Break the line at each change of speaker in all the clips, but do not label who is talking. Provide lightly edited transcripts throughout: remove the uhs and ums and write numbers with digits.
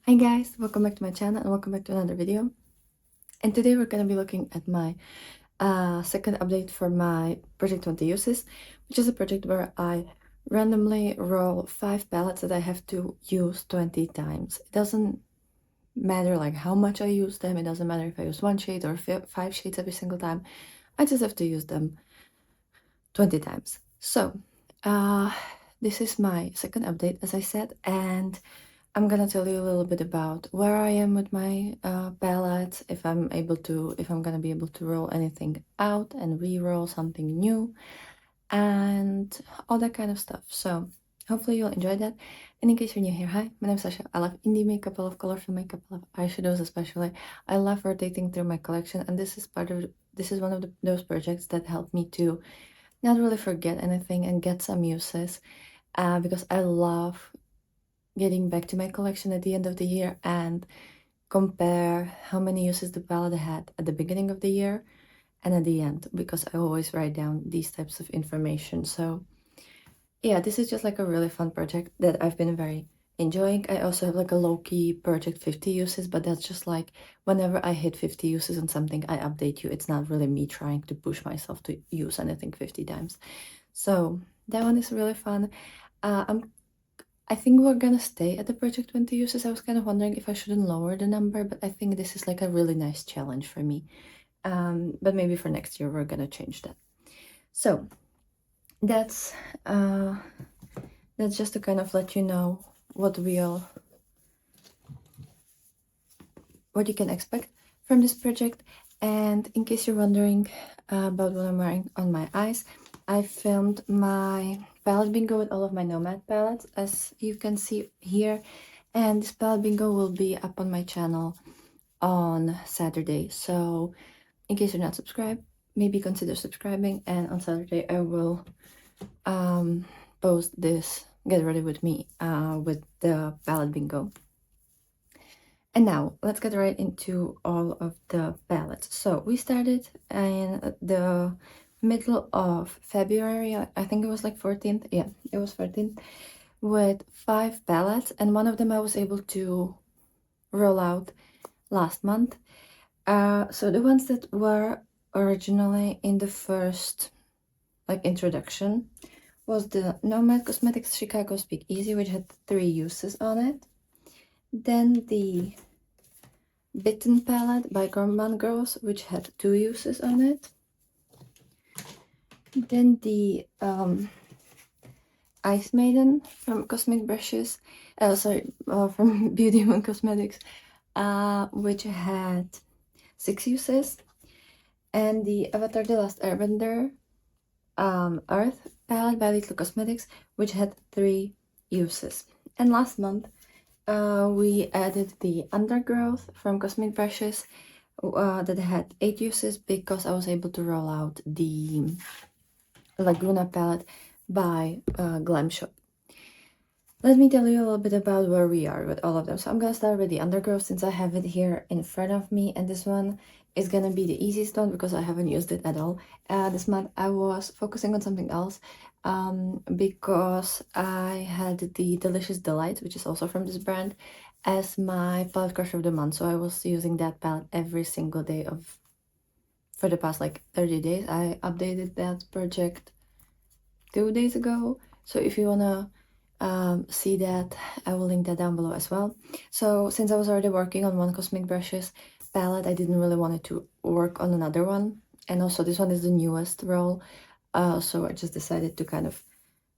Hi guys, welcome back to my channel and welcome back to another video. And today we're going to be looking at my second update for my Project 20 uses, which is a project where I randomly roll 5 palettes that I have to use 20 times. It doesn't matter like how much I use them, it doesn't matter if I use 1 shade or 5 shades every single time. I just have to use them 20 times. So, this is my second update, as I said, and I'm gonna tell you a little bit about where I am with my palettes, if I'm gonna be able to roll anything out and re-roll something new, and all that kind of stuff. So hopefully you'll enjoy that. And in case you're new here, hi, my name is Sasha. I love indie makeup, I love colorful makeup, I love eyeshadows especially. I love rotating through my collection, and this is one of those projects that help me to not really forget anything and get some uses, because I love getting back to my collection at the end of the year and compare how many uses the palette had at the beginning of the year and at the end, because I always write down these types of information. So yeah, this is just like a really fun project that I've been very enjoying. I also have like a low-key project 50 uses, but that's just like whenever I hit 50 uses on something, I update you. It's not really me trying to push myself to use anything 50 times. So that one is really fun. I think we're gonna stay at the Project 20 uses. I was kind of wondering if I shouldn't lower the number, but I think this is like a really nice challenge for me. But maybe for next year we're gonna change that. So that's just to kind of let you know what you can expect from this project. And in case you're wondering about what I'm wearing on my eyes, I filmed my palette bingo with all of my nomad palettes, as you can see here, and this palette bingo will be up on my channel on Saturday. So in case you're not subscribed, maybe consider subscribing, and on Saturday I will post this get ready with me with the palette bingo. And now let's get right into all of the palettes. So we started in the middle of February. I think it was like 14th. Yeah, it was 14th, with 5 palettes, and one of them I was able to roll out last month. So the ones that were originally in the first like introduction was the Nomad Cosmetics Chicago Speakeasy, which had 3 uses on it. Then the Bitten palette by Gourmand Girls, which had 2 uses on it. Then the Ice Maiden from Cosmic Brushes, from Beauty Moon Cosmetics, which had 6 uses. And the Avatar The Last Airbender Earth palette by Little Cosmetics, which had 3 uses. And last month, we added the Undergrowth from Cosmic Brushes that had 8 uses, because I was able to roll out the Laguna palette by Glamshop. Let me tell you a little bit about where we are with all of them. So I'm gonna start with the Undergrowth, since I have it here in front of me, and this one is gonna be the easiest one because I haven't used it at all. This month I was focusing on something else, because I had the Delicious Delight, which is also from this brand, as my palette crush of the month. So I was using that palette every single day for the past like 30 days. I updated that project 2 days ago. So if you wanna see that, I will link that down below as well. So since I was already working on one Cosmic Brushes palette, I didn't really want to work on another one. And also this one is the newest roll. So I just decided to kind of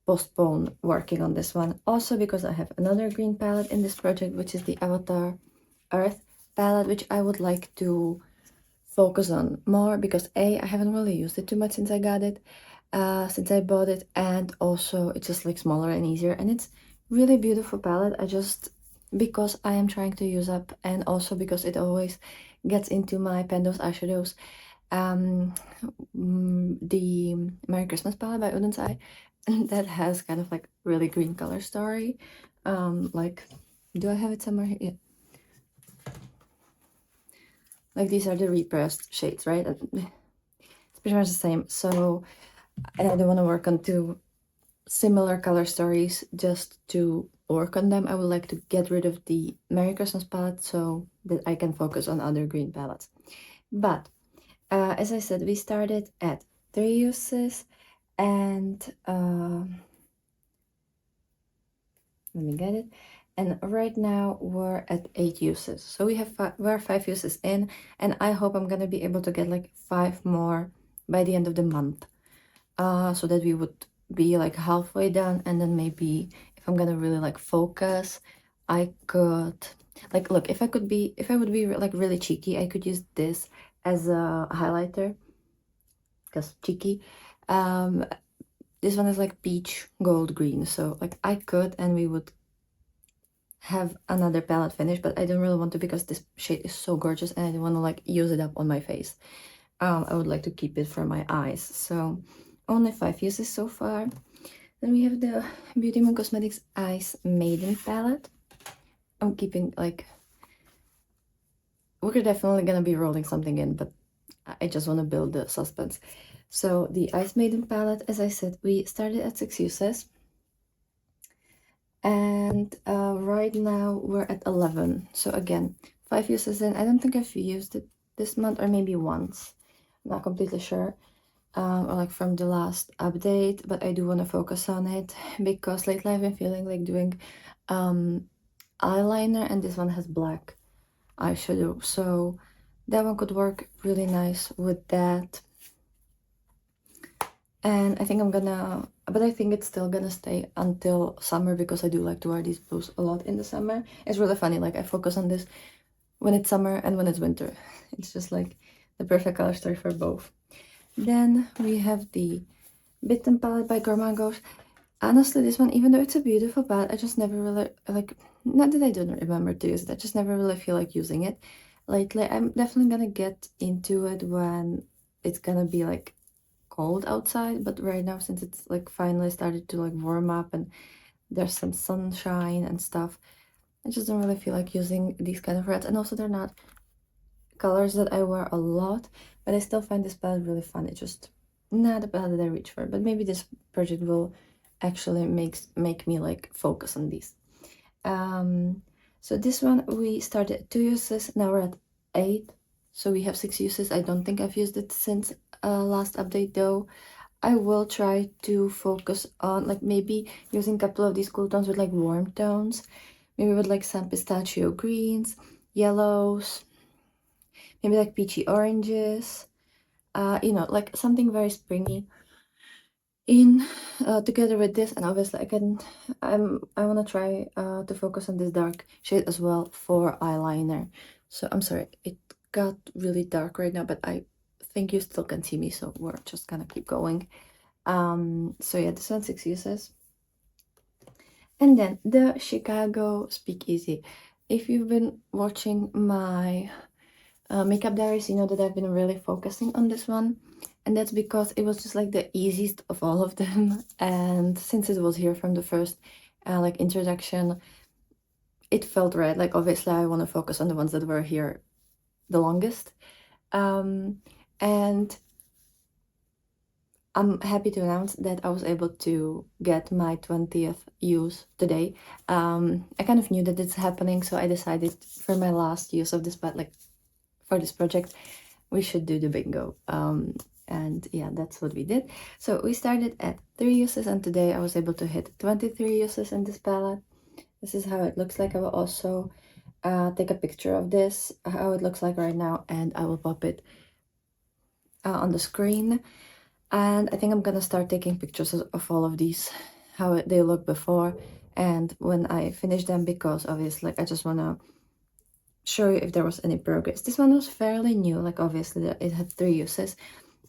postpone working on this one. Also because I have another green palette in this project, which is the Avatar Earth palette, which I would like to focus on more, because I haven't really used it too much since I got it, since I bought it, and also it's just like smaller and easier, and it's really beautiful palette. Because I am trying to use up, and also because it always gets into my Pendos eyeshadows, the Merry Christmas palette by Uden's Eye, that has kind of like really green color story. Like, do I have it somewhere here? Yeah. Like, these are the repressed shades, right? It's pretty much the same. So, and I don't want to work on 2 similar color stories just to work on them. I would like to get rid of the Merry Christmas palette so that I can focus on other green palettes. But as I said, we started at 3 uses, and let me get it. And right now we're at 8 uses. So we're 5 uses in, and I hope I'm gonna be able to get like 5 more by the end of the month. So that we would be like halfway done, and then maybe if I'm gonna really like focus, I could like look, if I would be like really cheeky, I could use this as a highlighter because cheeky. This one is like peach gold green, so like I could, and we would have another palette finish, but I don't really want to because this shade is so gorgeous and I don't want to like use it up on my face. I would like to keep it for my eyes, so only 5 uses so far. Then we have the Beauty Moon Cosmetics Ice Maiden palette. I'm keeping like, we're definitely gonna be rolling something in, but I just want to build the suspense. So the Ice Maiden palette, as I said, we started at 6 uses. And right now we're at 11. So again, 5 uses in. I don't think I've used it this month, or maybe once. I'm not completely sure. Or like from the last update, but I do want to focus on it because lately I've been feeling like doing eyeliner, and this one has black eyeshadow, so that one could work really nice with that. And I think I'm gonna, but I think it's still gonna stay until summer because I do like to wear these blues a lot in the summer. It's really funny, like I focus on this when it's summer and when it's winter. It's just like the perfect color story for both. Then we have the Bitten palette by Gourmand Ghost. Honestly, this one, even though it's a beautiful palette, I just never really, like, not that I don't remember to use it, I just never really feel like using it lately. I'm definitely gonna get into it when it's gonna be like cold outside, but right now, since it's like finally started to like warm up and there's some sunshine and stuff, I just don't really feel like using these kind of reds. And also they're not colors that I wear a lot, but I still find this palette really fun. It's just not a palette that I reach for, but maybe this project will actually make me like focus on these. So this one we started at 2 uses, now we're at 8, so we have 6 uses. I don't think I've used it since last update though. I will try to focus on like maybe using a couple of these cool tones with like warm tones, maybe with like some pistachio greens, yellows, maybe like peachy oranges, you know, like something very springy in together with this. And obviously I want to try to focus on this dark shade as well for eyeliner. So I'm sorry, it got really dark right now, but I think you still can see me, so we're just gonna keep going. So yeah, this one's 6 uses. And then the Chicago Speakeasy. If you've been watching my makeup diaries, you know that I've been really focusing on this one, and that's because it was just like the easiest of all of them. And since it was here from the first like introduction, it felt right. Like obviously I want to focus on the ones that were here the longest. And I'm happy to announce that I was able to get my 20th use today. I kind of knew that it's happening, so I decided for my last use of this, but like for this project, we should do the bingo. And yeah, that's what we did. So we started at 3 uses, and today I was able to hit 23 uses in this palette. This is how it looks like. I will also take a picture of this, how it looks like right now, and I will pop it on the screen. And I think I'm gonna start taking pictures of all of these, how they look before and when I finish them, because obviously like, I just wanna show you if there was any progress. This one was fairly new, like obviously it had 3 uses,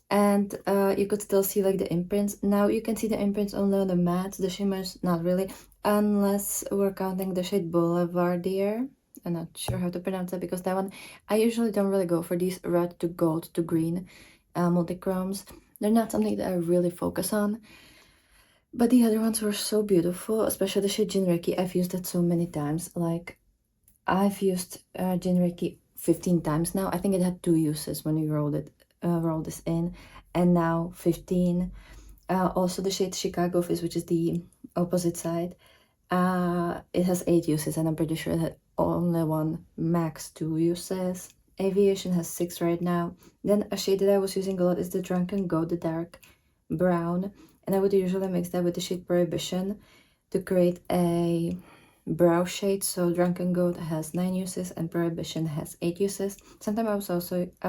and you could still see like the imprints. Now you can see the imprints only on the mattes, the shimmers not really, unless we're counting the shade Boulevardier. I'm not sure how to pronounce that because that one, I usually don't really go for these red to gold to green multi-chromes. They're not something that I really focus on. But the other ones were so beautiful, especially the shade Jinriki. I've used it so many times. Like, I've used Jinriki 15 times now. I think it had 2 uses when we rolled this in, and now 15. Also the shade Chicago Fizz, which is the opposite side. It has 8 uses, and I'm pretty sure it had only one, max 2 uses. Aviation has 6 right now. Then a shade that I was using a lot is the Drunken Goat, the dark brown, and I would usually mix that with the shade Prohibition to create a brow shade. So Drunken Goat has 9 uses and Prohibition has 8 uses. Sometimes I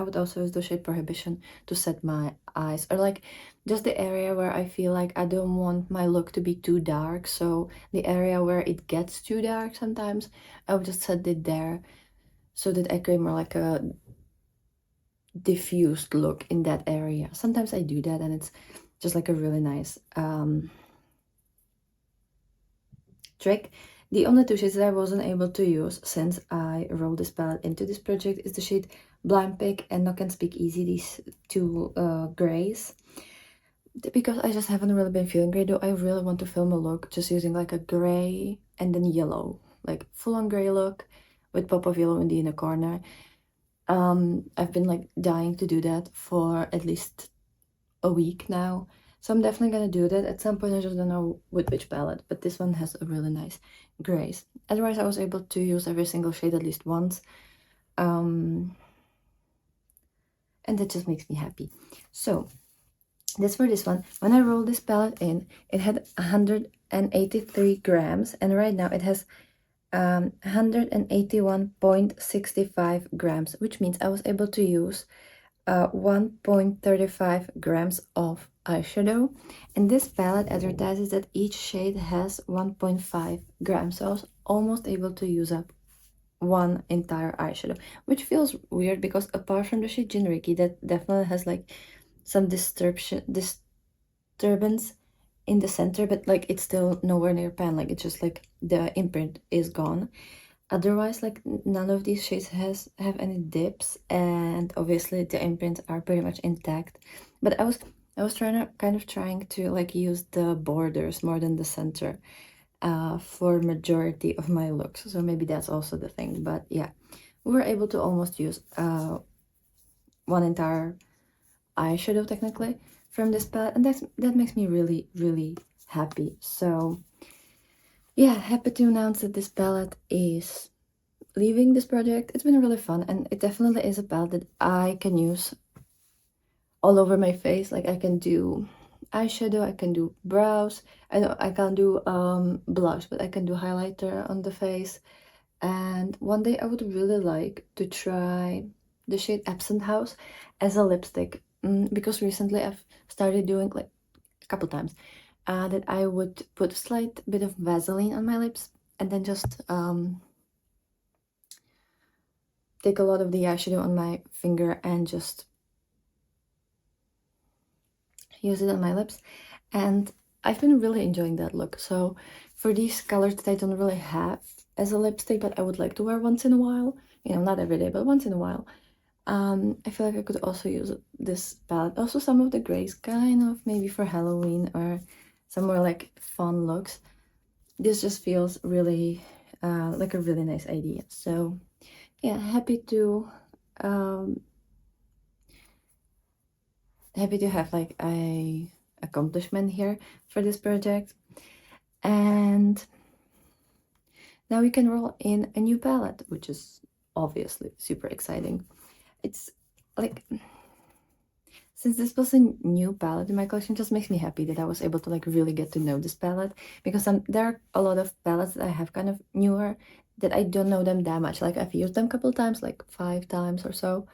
would also use the shade Prohibition to set my eyes, or like just the area where I feel like I don't want my look to be too dark. So the area where it gets too dark sometimes, I would just set it there so that I create more like a diffused look in that area. Sometimes I do that and it's just like a really nice trick. The only 2 shades that I wasn't able to use since I rolled this palette into this project is the shade Blind Pig and Knock and Speakeasy, these 2 grays. Because I just haven't really been feeling gray, though I really want to film a look just using like a gray and then yellow, like full-on gray look with pop of yellow in the inner corner. I've been like dying to do that for at least a week now, so I'm definitely gonna do that at some point. I just don't know with which palette, but this one has a really nice grays. Otherwise I was able to use every single shade at least once, and that just makes me happy. So that's for this one. When I rolled this palette in, it had 183 grams, and right now it has 181.65 grams, which means I was able to use 1.35 grams of eyeshadow. And this palette advertises that each shade has 1.5 grams, so I was almost able to use up one entire eyeshadow, which feels weird because apart from the shade Jinriki, that definitely has like some disturbance in the center, but like it's still nowhere near pan, like it's just like the imprint is gone. Otherwise, like none of these shades have any dips, and obviously the imprints are pretty much intact. But I was trying to like use the borders more than the center for majority of my looks, so maybe that's also the thing. But yeah, we were able to almost use one entire eyeshadow technically from this palette, and that makes me really happy. So yeah, happy to announce that this palette is leaving this project. It's been really fun, and it definitely is a palette that I can use all over my face. Like I can do eyeshadow, I can do brows, I know I can't do blush, but I can do highlighter on the face. And one day I would really like to try the shade Absent House as a lipstick, because recently I've started doing like a couple times that I would put a slight bit of Vaseline on my lips and then just take a lot of the eyeshadow on my finger and just use it on my lips. And I've been really enjoying that look. So for these colors that I don't really have as a lipstick, but I would like to wear once in a while, you know, not every day, but once in a while, I feel like I could also use this palette. Also some of the grays, kind of maybe for Halloween or some more like fun looks. This just feels really like a really nice idea. So yeah, happy to have like a accomplishment here for this project. And now we can roll in a new palette, which is obviously super exciting. It's like, since this was a new palette in my collection, just makes me happy that I was able to like really get to know this palette, because there are a lot of palettes that I have kind of newer that I don't know them that much. Like I've used them a couple times, like 5 times or so,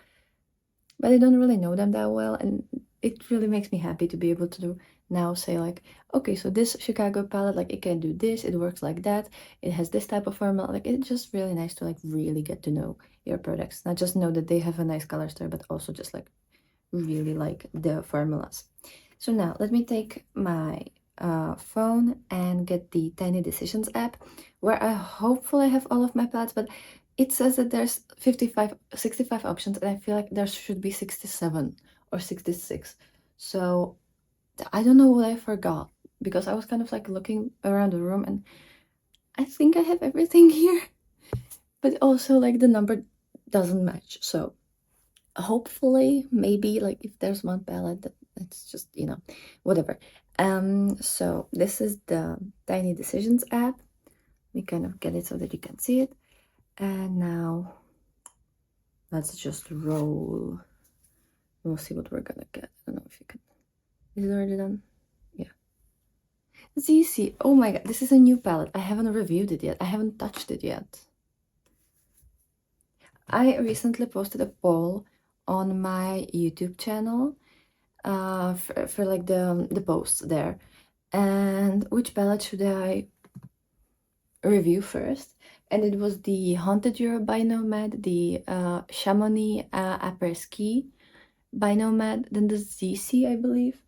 but I don't really know them that well, and it really makes me happy to be able to now say like, okay, so this Chicago palette, like it can do this, it works like that, it has this type of formula. Like it's just really nice to like really get to know your products, not just know that they have a nice color story, but also just like really like the formulas. So now let me take my phone and get the Tiny Decisions app, where I hopefully have all of my palettes, but it says that there's 65 options, and I feel like there should be 67 or 66. So I don't know what I forgot, because I was kind of like looking around the room and I think I have everything here, but also like the number doesn't match. So hopefully, maybe like if there's one palette that's just, you know, whatever. So this is the Tiny Decisions app. We kind of get it so that you can see it. And now let's just roll. We'll see what we're gonna get. I don't know if you can. Is it already done? Yeah. ZC. Oh my god, this is a new palette. I haven't reviewed it yet. I haven't touched it yet. I recently posted a poll on my YouTube channel for like the posts there. And which palette should I review first? And it was the Haunted Europe by Nomad, the Chamonix Après-Ski by Nomad, then the ZC, I believe,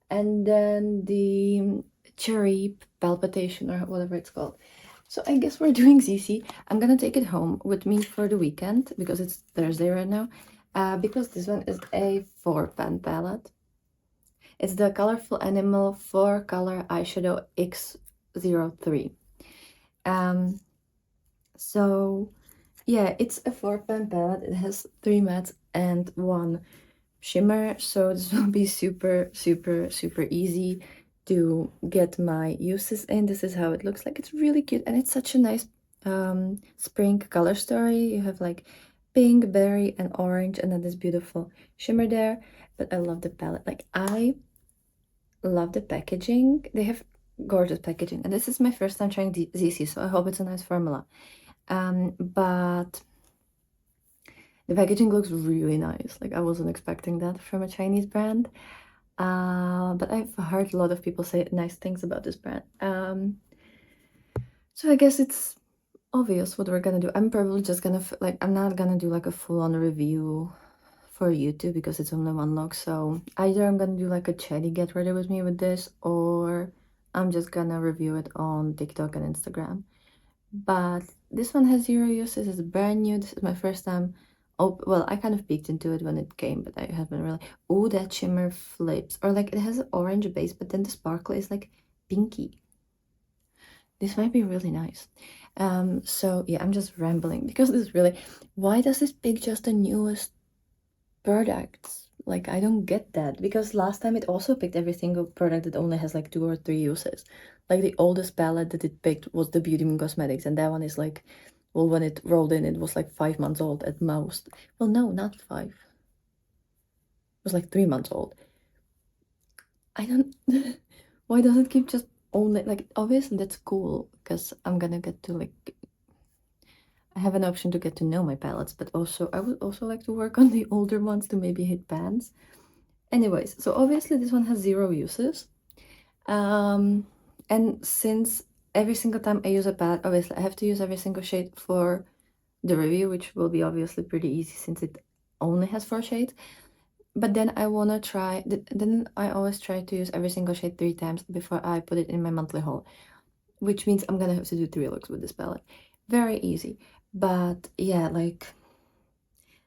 and then the Cherry Palpitation or whatever it's called. So I guess we're doing ZC. I'm gonna take it home with me for the weekend because it's Thursday right now. Because this one is a 4-pan palette. It's the Colorful Animal 4-color eyeshadow X03. So yeah, it's a 4-pan palette. It has 3 mattes and 1 shimmer, so this will be super easy to get my uses in. This is how it looks like. It's really cute and it's such a nice spring color story. You have like pink, berry, and orange, and then this beautiful shimmer there. But I love the palette. Like, I love the packaging. They have gorgeous packaging, and this is my first time trying ZC, so I hope it's a nice formula. But the packaging looks really nice. Like, I wasn't expecting that from a Chinese brand. But I've heard a lot of people say nice things about this brand. So I guess it's obvious what we're gonna do. I'm probably just gonna, like, I'm not gonna do like a full-on review for YouTube because it's only one look. So either I'm gonna do like a chatty get ready with me with this, or I'm just gonna review it on TikTok and Instagram. But this one has 0 uses. It's brand new. This is my first time. Oh, well, I kind of peeked into it when it came, but I haven't really. Oh, that shimmer flips. Or like it has an orange base, but then the sparkle is like pinky. This might be really nice. So yeah, I'm just rambling because this really. Why does this pick just the newest products? Like, I don't get that, because last time it also picked every single product that only has like 2 or 3 uses. Like, the oldest palette that it picked was the Beauty and Cosmetics, and that one is like, well, when it rolled in, it was like 5 months old at most. Well, no, not 5. It was like 3 months old. I don't. Why does it keep just only, like, obviously that's cool because I'm gonna get to like. I have an option to get to know my palettes, but also I would also like to work on the older ones to maybe hit pans. Anyways, so obviously this one has 0 uses. And since every single time I use a palette, obviously I have to use every single shade for the review, which will be obviously pretty easy since it only has 4 shades. But then I wanna try, then I always try to use every single shade 3 times before I put it in my monthly haul, which means I'm gonna have to do 3 looks with this palette. Very easy. But yeah, like,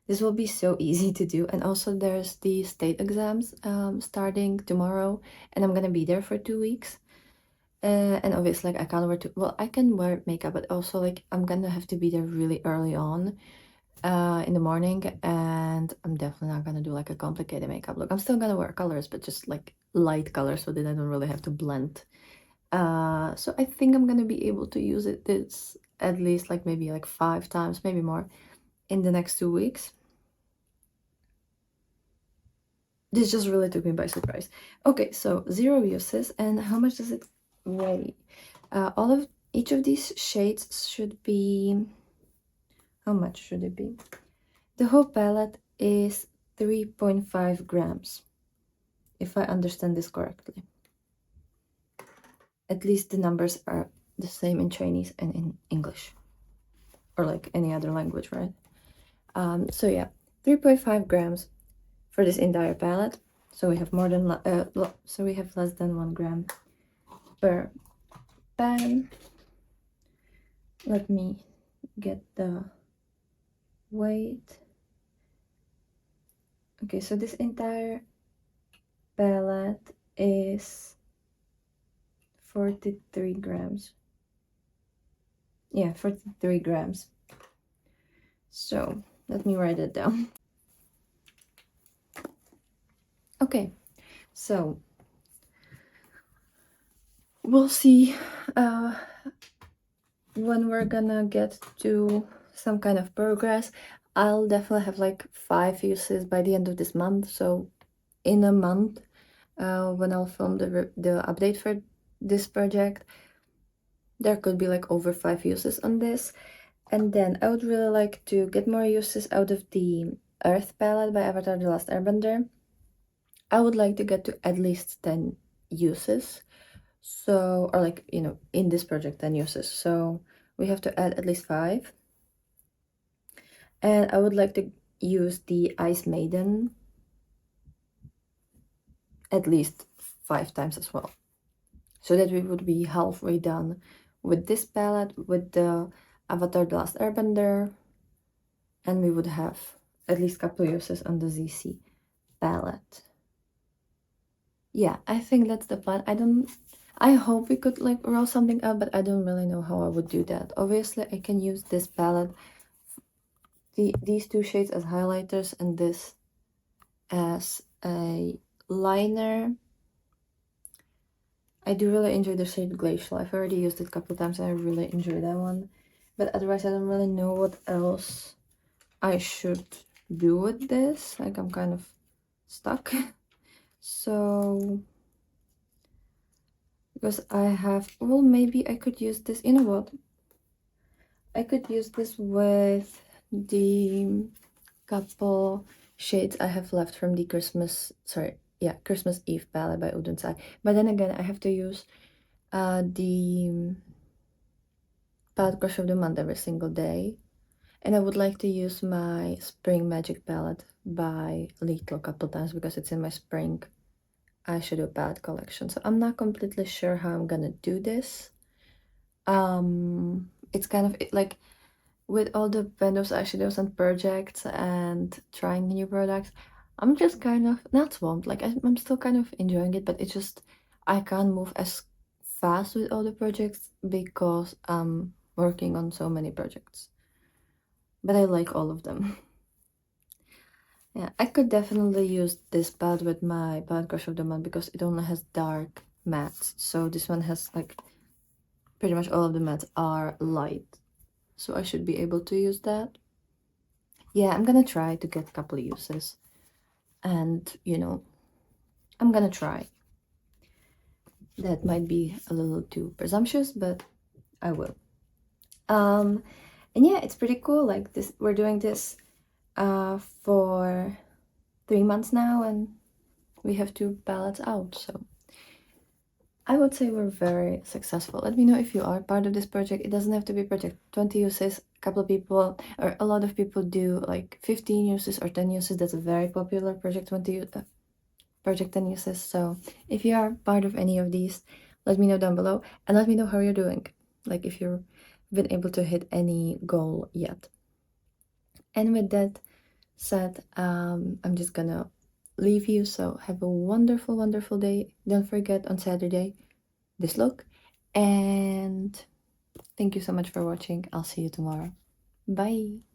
this will be so easy to do. And also there's the state exams starting tomorrow, and I'm gonna be there for 2 weeks. And obviously, like, I can't wear well, I can wear makeup, but also like I'm gonna have to be there really early on in the morning, and I'm definitely not gonna do like a complicated makeup look. I'm still gonna wear colors, but just like light colors so that I don't really have to blend. So I think I'm gonna be able to use this at least like maybe like 5 times, maybe more, in the next 2 weeks. This just really took me by surprise. Okay, so 0 uses, and how much does it weigh? Each of these shades should be, how much should it be? The whole palette is 3.5 grams, if I understand this correctly. At least the numbers are the same in Chinese and in English, or like any other language, right? So yeah, 3.5 grams for this entire palette. So we have more than so we have less than 1 gram per pan. Let me get the weight. Okay, so this entire palette is 43 grams. Yeah, 43 grams. So let me write it down. Okay, so we'll see when we're gonna get to some kind of progress. I'll definitely have like 5 uses by the end of this month, so in a month, when I'll film the update for this project, there could be like over 5 uses on this. And then I would really like to get more uses out of the Earth palette by Avatar: The Last Airbender. I would like to get to at least 10 uses. So, or like, you know, in this project, 10 uses. So we have to add at least 5. And I would like to use the Ice Maiden at least 5 times as well. So that we would be halfway done with this palette, with the Avatar: The Last Airbender, and we would have at least a couple uses on the ZC palette. Yeah, I think that's the plan. I hope we could like roll something up, but I don't really know how I would do that. Obviously, I can use this palette, these 2 shades as highlighters and this as a liner. I do really enjoy the shade Glacial. I've already used it a couple times and I really enjoy that one. But otherwise, I don't really know what else I should do with this. Like, I'm kind of stuck. So, because I have, well, maybe I could use this, you know what? I could use this with the couple shades I have left from the Christmas Eve palette by Udensai. But then again, I have to use the palette Crush of the Month every single day. And I would like to use my Spring Magic palette by Little a couple times because it's in my spring eyeshadow palette collection. So I'm not completely sure how I'm gonna do this. It's kind of like with all the Venus eyeshadows and projects and trying new products, I'm just kind of not swamped. Like I'm still kind of enjoying it, but it's just I can't move as fast with all the projects because I'm working on so many projects. But I like all of them. Yeah, I could definitely use this palette with my palette Crush of the Month because it only has dark mattes. So this one has like pretty much all of the mattes are light. So I should be able to use that. Yeah, I'm gonna try to get a couple of uses. And, you know, I'm gonna try. That might be a little too presumptuous, but I will. And yeah, it's pretty cool. Like this, we're doing this for 3 months now, and we have 2 palettes out. So I would say we're very successful. Let me know if you are part of this project. It doesn't have to be project 20 uses. A couple of people, or a lot of people do like 15 uses or 10 uses. That's a very popular project 20 project 10 uses. So if you are part of any of these, let me know down below and let me know how you're doing. Like if you've been able to hit any goal yet. And with that said, I'm just gonna leave you. So have a wonderful, wonderful day. Don't forget on Saturday, this look. And thank you so much for watching. I'll see you tomorrow. Bye.